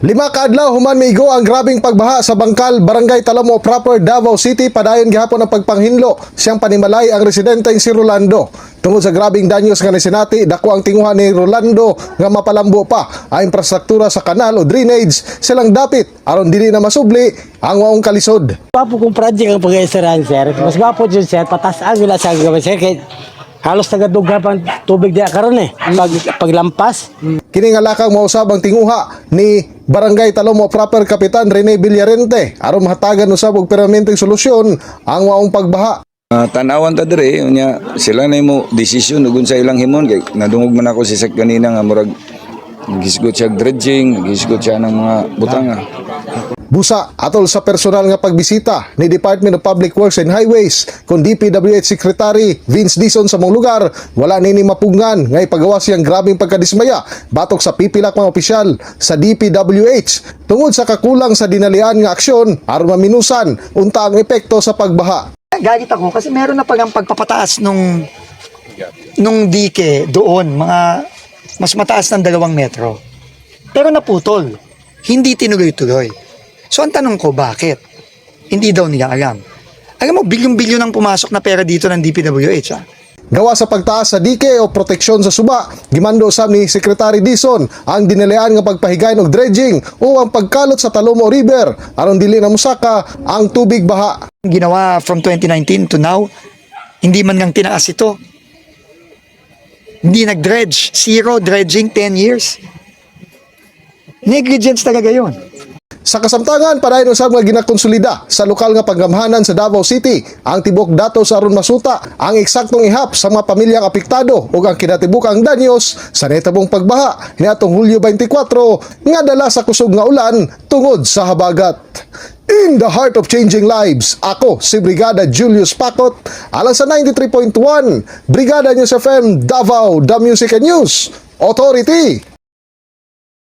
5 ka adlaw human migo ang grabing pagbaha sa Bangkal, Barangay Talomo proper, Davao City. Padayon gihapon ang pagpanghinlo. Siyang panimalay ang residenteng si Rolando. Tungod sa grabing danyos nga nasinati, dako ang tinguha ni Rolando nga mapalambo pa ang infrastruktura sa kanal o drainage silang dapit aron dili na masubli ang waong kalisod. Papo kung project ang pag-iisaran, sir. Mas gapo dyan, sir. Patasaan nila sa gawin, sir. Kaya halos tagadugha pang tubig diya karon eh. Paglampas. Kini nga lakang mausab ang tinguha ni Barangay Talomo proper Kapitan Rene Villarente aron mahatagan usab og permanenteng solusyon ang waong pagbaha. Tanawan ta dire unya sila na mo desisyon ugon sa ilang himon kay nadungog man ako si Sek kanina nga murag gisgot siya dredging, gisgot siya ng mga butanga. Busa atol sa personal nga pagbisita ni Department of Public Works and Highways kun DPWH Secretary Vince Dizon sa mong lugar, wala nini mapungan nga ipagawa siyang grabing pagkadismaya batok sa pipilak mga opisyal sa DPWH tungod sa kakulang sa dinalian nga aksyon aron maminusan unta ang epekto sa pagbaha. Galit ako kasi meron na pagang pagpapataas nung dike doon, mga mas mataas ng 2 metro. Pero naputol. Hindi tinuloy-tuloy. So ang tanong ko, bakit? Hindi daw nila alam. Alam mo, bilyon-bilyon ang pumasok na pera dito ng DPWH, ha? Gawa sa pagtaas sa dike o proteksyon sa suba, gimando usab ni Secretary Dizon ang dinalian nga pagpahigayon og dredging o ang pagkalot sa Talomo River aron dili na musaka ang tubig baha. Ginawa from 2019 to now, hindi man ngang tinaas ito. Hindi nag-dredge. Zero dredging, 10 years. Negligence talaga yun. Sa kasamtangan, padayon usab nga ginakonsolida sa lokal nga panggamhanan sa Davao City ang tibok datos aron masuta ang eksaktong ihap sa mga pamilyang apektado ug ang kinatibukang danyos sa netabong pagbaha niadtong Hulyo 24 nga dala sa kusog nga ulan tungod sa habagat. In the heart of changing lives, ako si Brigada Julius Pacot alang sa 93.1 Brigada News FM Davao, The Music and News Authority.